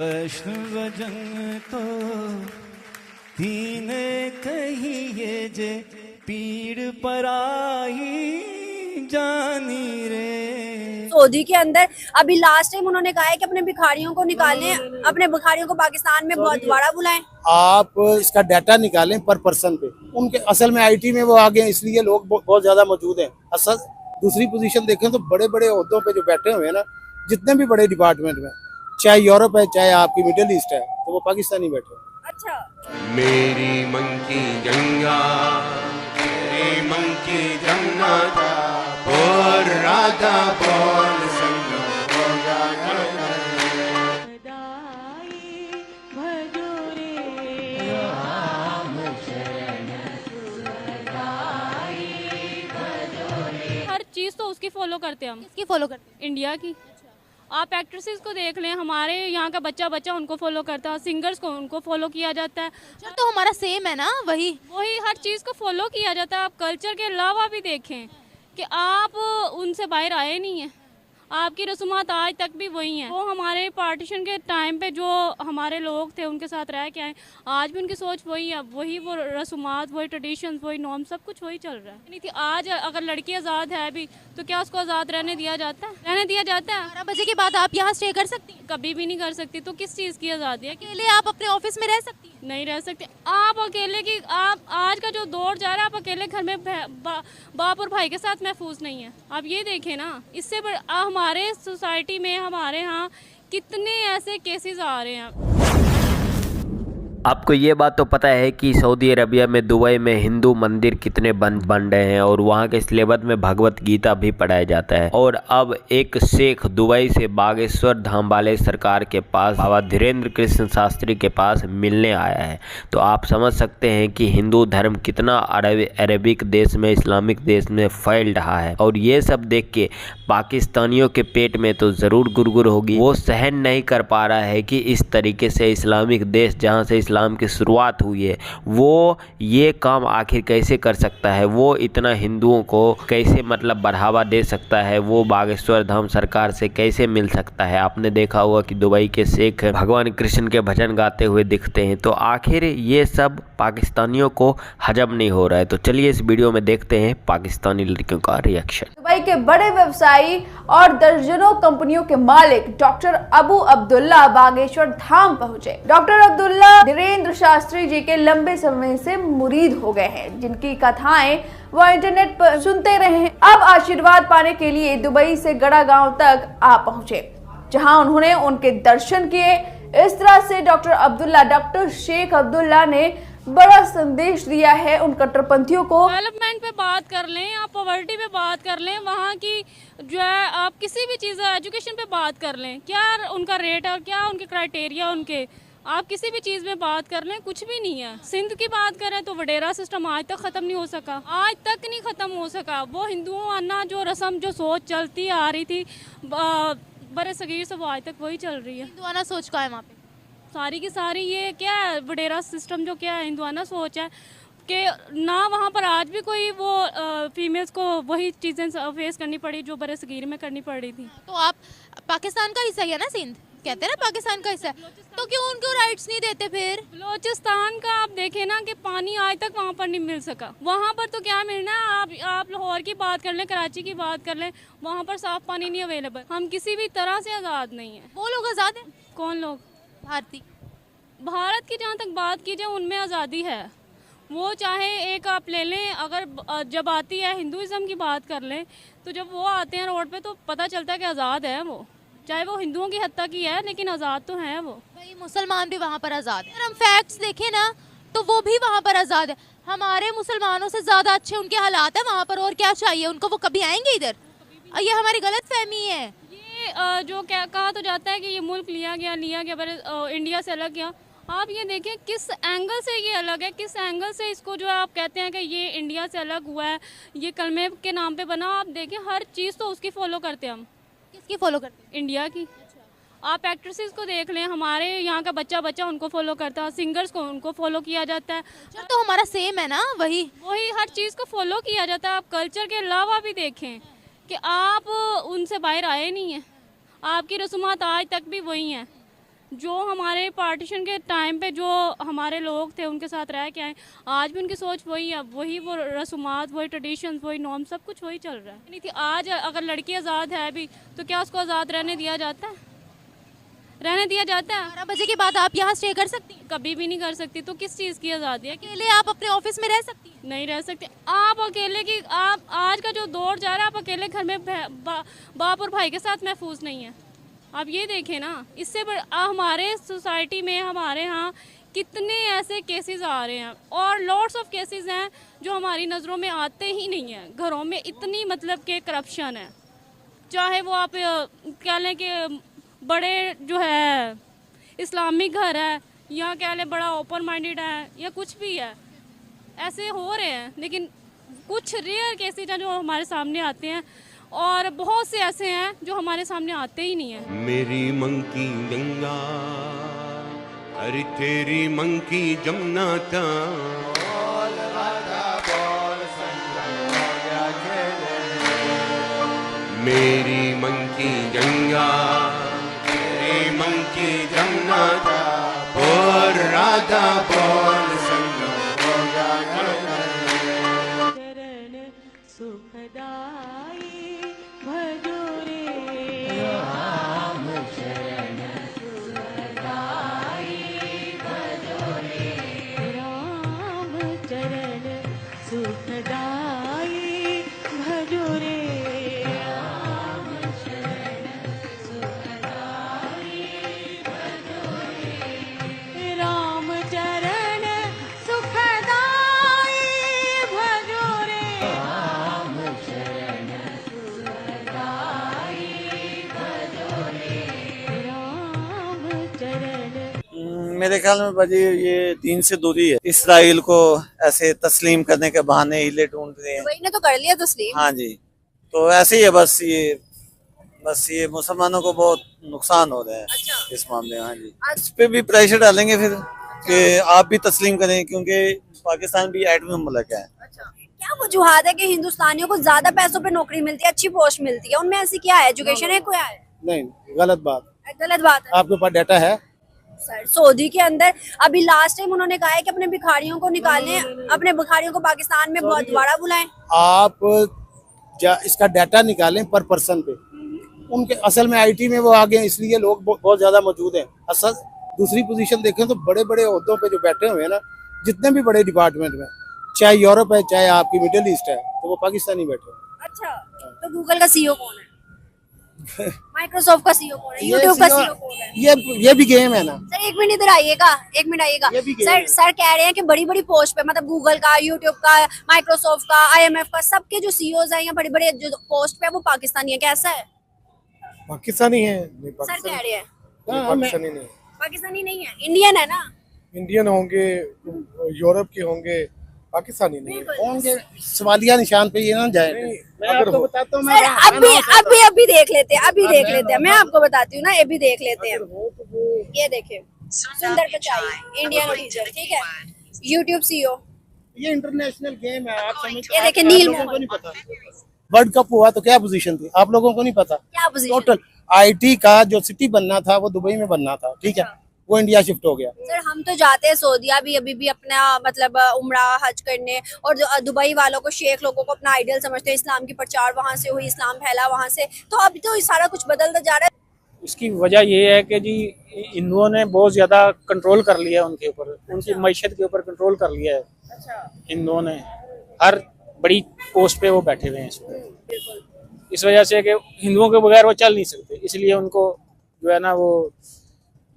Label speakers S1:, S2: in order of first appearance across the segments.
S1: वैष्णवजन तो दीने कहिए जे पीड़ पराई जानी रे।
S2: सऊदी के अंदर अभी लास्ट टाइम उन्होंने कहा है कि अपने भिखारियों को निकालें, अपने भिखारियों को पाकिस्तान में बहुत बड़ा बुलाएं।
S3: आप इसका डाटा निकालें पर पर्सन पे, उनके असल में आईटी में वो आगे इसलिए लोग बहुत ज्यादा मौजूद हैं। असल दूसरी पोजीशन देखें तो बड़े बड़े ओहदों पे जो बैठे हुए हैं ना, जितने भी बड़े डिपार्टमेंट में, चाहे यूरोप है चाहे आपकी मिडिल ईस्ट है, तो वो पाकिस्तानी बैठे हैं।
S2: अच्छा,
S4: मेरी मन की गंगा, मेरी मन की जमुना, बोल राधा बोल संगा हो
S5: हर चीज़ तो उसकी फॉलो करते हैं हम।
S6: किसकी फॉलो करते हैं?
S5: इंडिया की। आप एक्ट्रेसेस को देख लें, हमारे यहाँ का बच्चा बच्चा उनको फॉलो करता है, सिंगर्स को उनको फॉलो किया जाता है।
S6: कल्चर तो हमारा सेम है ना, वही
S5: हर चीज़ को फॉलो किया जाता है। आप कल्चर के अलावा भी देखें कि आप उनसे बाहर आए नहीं हैं, आपकी रसूमात आज तक भी वही हैं। वो हमारे पार्टीशन के टाइम पे जो हमारे लोग थे उनके साथ रह के आए, आज भी उनकी सोच वही है, वही वो रसूमात, वही ट्रेडिशन, वही नॉर्म, सब कुछ वही चल रहा है। नहीं थी आज अगर लड़की आज़ाद है भी तो क्या उसको आज़ाद रहने दिया जाता है? रहने दिया जाता है?
S6: 12 बजे के बाद आप यहाँ स्टे कर सकती हैं?
S5: कभी भी नहीं कर सकती। तो किस चीज़ की आज़ादी है?
S6: अकेले आप अपने ऑफिस में रह सकती हैं?
S5: नहीं रह सकते आप अकेले की। आप आज का जो दौर जा रहा है, आप अकेले घर में बाप और भाई के साथ महफूज नहीं है। आप ये देखें ना, इससे हमारे सोसाइटी में, हमारे यहाँ कितने ऐसे केसेस आ रहे हैं।
S7: आपको ये बात तो पता है कि सऊदी अरबिया में, दुबई में हिंदू मंदिर कितने बन रहे हैं और वहाँ के सिलेबस में भगवत गीता भी पढ़ाया जाता है। और अब एक शेख दुबई से बागेश्वर धाम वाले सरकार के पास, बाबा धीरेन्द्र कृष्ण शास्त्री के पास मिलने आया है। तो आप समझ सकते हैं कि हिंदू धर्म कितना अरबिक देश में, इस्लामिक देश में फैल रहा है। और ये सब देख के पाकिस्तानियों के पेट में तो ज़रूर गुरगुर होगी। वो सहन नहीं कर पा रहा है कि इस तरीके से इस्लामिक देश, जहाँ से इस्लाम की शुरुआत हुई है, वो ये काम आखिर कैसे कर सकता है, वो इतना हिंदुओं को कैसे मतलब बढ़ावा दे सकता है, वो बागेश्वर धाम सरकार से कैसे मिल सकता है। आपने देखा होगा कि दुबई के शेख भगवान कृष्ण के भजन गाते हुए दिखते हैं। तो आखिर ये सब पाकिस्तानियों को हजम नहीं हो रहा है। तो चलिए इस वीडियो में देखते हैं पाकिस्तानी लड़कियों का रिएक्शन।
S8: दुबई के बड़े व्यवसायी और दर्जनों कंपनियों के मालिक डॉक्टर अबू अब्दुल्ला बागेश्वर धाम पहुंचे। डॉक्टर अब्दुल्ला धीरेन्द्र शास्त्री जी के लंबे समय से मुरीद हो गए हैं, जिनकी कथाएं वो इंटरनेट पर सुनते रहे हैं। अब आशीर्वाद पाने के लिए दुबई से गड़ा गांव तक आ पहुंचे, जहां उन्होंने उनके दर्शन किए। इस तरह से डॉक्टर शेख अब्दुल्ला ने बड़ा संदेश दिया है उन कट्टरपंथियों को।
S5: डेवलपमेंट पे बात कर लें, आप पॉवर्टी पे बात कर लें, वहाँ की जो है, आप किसी भी चीज़, एजुकेशन पे बात कर लें, क्या उनका रेट और क्या उनके क्राइटेरिया, उनके आप किसी भी चीज़ में बात कर लें, कुछ भी नहीं है। सिंध की बात करें तो वडेरा सिस्टम आज तक ख़त्म नहीं हो सका, आज तक नहीं ख़त्म हो सका। वो हिंदुओं आना जो रस्म, जो सोच चलती आ रही थी बड़े सगीर से, वो आज तक वही चल रही है।
S6: हिंदुआना सोच का है वहाँ पे
S5: सारी की सारी। ये क्या है, वडेरा सिस्टम जो क्या है, हिंदुआना सोच है कि ना वहाँ पर आज भी कोई वो फीमेल्स को वही चीज़ें फेस करनी पड़ी जो बड़े सगीर में करनी पड़ रही थी।
S6: तो आप पाकिस्तान का हिस्सा है ना, सिंध कहते हैं ना पाकिस्तान का हिस्सा, तो क्यों उनको राइट्स नहीं देते? फिर
S5: बलोचिस्तान का आप देखें ना कि पानी आज तक वहाँ पर नहीं मिल सका। वहाँ पर तो क्या मिलना है, आप लाहौर की बात कर लें, कराची की बात कर लें, वहाँ पर साफ पानी नहीं अवेलेबल। हम किसी भी तरह से आज़ाद नहीं है।
S6: वो लोग आज़ाद हैं?
S5: कौन लोग?
S6: भारतीय।
S5: भारत की जहाँ तक बात की जाए, उनमें आज़ादी है। वो चाहे एक आप ले लें, अगर जब आती है हिंदुज़म की बात कर लें, तो जब वो आते हैं रोड पे तो पता चलता है कि आज़ाद है वो, चाहे वो हिंदुओं की हत्या की है, लेकिन आज़ाद तो है वो।
S6: भाई मुसलमान भी वहाँ पर आज़ाद है। अगर हम फैक्ट्स देखें ना तो वो भी वहाँ पर आज़ाद है। हमारे मुसलमानों से ज़्यादा अच्छे उनके हालात है वहाँ पर, और क्या चाहिए उनको? वो कभी आएंगे इधर? ये हमारी गलत फहमी है।
S5: ये जो क्या कहा तो जाता है कि ये मुल्क लिया गया इंडिया से अलग किया। आप ये देखें किस एंगल से ये अलग है, किस एंगल से इसको जो आप कहते हैं कि ये इंडिया से अलग हुआ है, ये कलमे के नाम पे बना। आप देखें हर चीज़ तो उसकी फॉलो करते हैं हम।
S6: किसकी फॉलो करते हैं?
S5: इंडिया की। आप एक्ट्रेसेस को देख लें, हमारे यहाँ का बच्चा बच्चा उनको फॉलो करता है, सिंगर्स को उनको फॉलो किया जाता है।
S6: कल्चर तो हमारा सेम है ना, वही
S5: हर चीज़ को फॉलो किया जाता है। आप कल्चर के अलावा भी देखें कि आप उनसे बाहर आए नहीं हैं, आपकी रसूमात आज तक भी वही हैं। जो हमारे पार्टीशन के टाइम पे जो हमारे लोग थे उनके साथ रह के आए, आज भी उनकी सोच वही है, वही वो रसूमात, वही ट्रेडिशंस, वही नॉर्म, सब कुछ वही चल रहा है। नहीं थी आज अगर लड़की आज़ाद है भी तो क्या उसको आज़ाद रहने दिया जाता है? रहने दिया जाता है?
S6: 12 बजे के बाद आप यहाँ स्टे कर सकती हैं?
S5: कभी भी नहीं कर सकती। तो किस चीज़ की आज़ादी है?
S6: अकेले आप अपने ऑफिस में रह सकती हैं?
S5: नहीं रह सकते आप अकेले की। आप आज का जो दौर जा रहा है, आप अकेले घर में बाप और भाई के साथ महफूज नहीं है। आप ये देखें ना, इससे हमारे सोसाइटी में, हमारे यहाँ कितने ऐसे केसेस आ रहे हैं और लॉट्स ऑफ केसेस हैं जो हमारी नज़रों में आते ही नहीं हैं। घरों में इतनी मतलब के करप्शन है, चाहे वो आप कह लें कि बड़े जो है इस्लामिक घर है, या कह लें बड़ा ओपन माइंडेड है, या कुछ भी है, ऐसे हो रहे हैं। लेकिन कुछ रेयर केसेस हैं जो हमारे सामने आते हैं और बहुत से ऐसे हैं जो हमारे सामने आते ही नहीं हैं।
S4: मेरी मंकी गंगा, अरे तेरी मंकी जमुना था। मेरी मंकी गंगा, तेरी मंकी जमुना था, बोल राधा बोल संगम हो गया।
S9: चरण सुखदाई भजो रे
S1: राम शरण सुखदाई भजो रे।
S9: राम चरण सुखदाई भजो रे।
S1: राम शरण सुखदाई भजो रे।
S9: राम चरण सुखदाई भजो रे।
S1: राम शरण सुखदाई भजो रे।
S9: राम चरण
S10: मेरे ख्याल में भाजी ये दीन से दूरी है। इसराइल को ऐसे तस्लीम करने के बहाने हिले ढूंढ रहे हैं।
S2: वही ने तो कर लिया तस्लीम।
S10: हाँ जी, तो ऐसे ही है। बस ये मुसलमानों को बहुत नुकसान हो रहा है इस मामले में। हाँ जी, इस पे भी प्रेशर डालेंगे फिर कि आप भी तस्लीम करें, क्योंकि पाकिस्तान भी एटमी मुल्क है।
S2: क्या वजूहात है कि हिंदुस्तानियों को ज्यादा पैसों पे नौकरी मिलती है, अच्छी पोस्ट मिलती है? उनमें ऐसी क्या है? एजुकेशन है, क्या है?
S3: नहीं, गलत बात।
S2: गलत बात है
S3: आपके पास डाटा है?
S2: सर, सऊदी के अंदर अभी लास्ट टाइम उन्होंने कहा है कि अपने भिखारियों को निकालें, अपने भिखारियों को पाकिस्तान में बहुत बड़ा बुलाएं।
S3: आप इसका डाटा निकालें पर पर्सन पे। उनके असल में आईटी में वो आगे हैं, इसलिए लोग बहुत ज्यादा मौजूद हैं। असल दूसरी पोजीशन देखें तो बड़े बड़े ओहदों पे जो बैठे हुए हैं ना, जितने भी बड़े डिपार्टमेंट में, चाहे यूरोप है चाहे आपकी मिडिल ईस्ट है, तो वो पाकिस्तानी बैठे हैं।
S2: अच्छा, तो गूगल का सीईओ कौन है? माइक्रोसॉफ्ट का सीईओ कौन है? यूट्यूब का सीईओ कौन है?
S3: ये भी गेम है ना।
S2: सर एक मिनट इधर आइएगा, एक मिनट आइएगा।
S3: ये भी गेम
S2: सर
S3: है।
S2: सर कह रहे हैं कि बड़ी बड़ी पोस्ट पे, मतलब गूगल का, यूट्यूब का, माइक्रोसॉफ्ट का, आईएमएफ का, सबके जो सीईओज हैं या बड़े बड़े जो पोस्ट पे वो पाकिस्तानी है। कैसा है?
S11: पाकिस्तानी है? नहीं,
S2: सर कह रहे हैं
S11: पाकिस्तानी नहीं।
S2: पाकिस्तानी नहीं है, इंडियन है ना।
S11: इंडियन होंगे, यूरोप के होंगे, पाकिस्तानी नहीं है।
S3: होंगे। सवालिया निशान पे ये ना जाए। मैं आपको बताता हूँ।
S2: सर अभी देख लेते हैं, अभी देख लेते हैं। मैं आपको बताती हूँ ना, अभी देख लेते हैं। ये देखिए, सुंदर पिचाई, इंडियन ओरिजिन, ठीक है। यूट्यूब सीईओ,
S3: ये इंटरनेशनल गेम है। आप समझ,
S2: ये देखिए नील
S3: लोगों को नहीं पता। वर्ल्ड कप हुआ तो क्या पोजीशन थी, आप लोगों को नहीं पता।
S2: क्या पोजीशन?
S3: टोटल आईटी का जो सिटी बनना था वो दुबई में बनना था, ठीक है, वो इंडिया शिफ्ट हो गया।
S2: सर हम तो जाते हैं सऊदीया भी अभी भी अपना मतलब उम्रा हज करने, और जो दुबई वालों को, शेख लोगों को अपना आइडियल समझते हैं। इस्लाम की प्रचार वहाँ से हुई, इस्लाम फैला वहाँ से, तो अब तो सारा कुछ बदलता जा रहा है।
S12: इसकी वजह ये है कि जी हिंदुओं ने बहुत ज़्यादा कंट्रोल कर लिया उनके ऊपर, उनकी मैशत के ऊपर कंट्रोल कर लिया है। हिंदुओं ने हर बड़ी पोस्ट पे वो बैठे हुए हैं इस वजह से कि हिंदुओं के बगैर वो चल नहीं सकते, इसलिए उनको जो है ना वो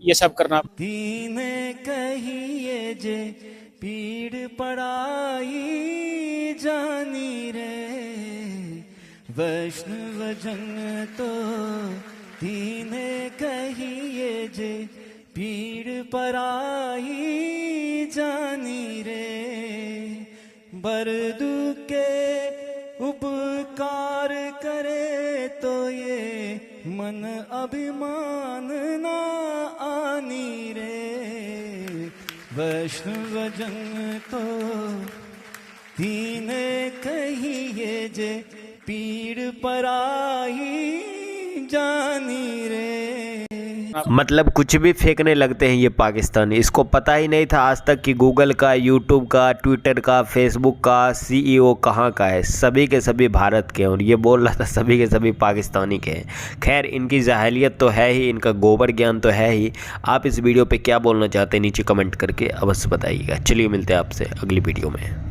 S12: ये सब करना।
S1: दीन कहिए जे पीड़ पड़ाई जानी रे, वैष्णव जन तो दीन कहिए जे पीड़ पड़ाई जानी रे। बरदू के उपकार करे तो ये मन अभिमान ना आनी रे। वैष्णव जन तो दीन कहिए जे पीड़ पराई जानी रे।
S7: मतलब कुछ भी फेंकने लगते हैं ये पाकिस्तानी। इसको पता ही नहीं था आज तक कि गूगल का, यूट्यूब का, ट्विटर का, फेसबुक का CEO कहाँ का है। सभी के सभी भारत के हैं और ये बोल रहा था सभी के सभी पाकिस्तानी के हैं। खैर, इनकी जाहिलियत तो है ही, इनका गोबर ज्ञान तो है ही। आप इस वीडियो पे क्या बोलना चाहते हैं नीचे कमेंट करके अवश्य बताइएगा। चलिए मिलते हैं आपसे अगली वीडियो में।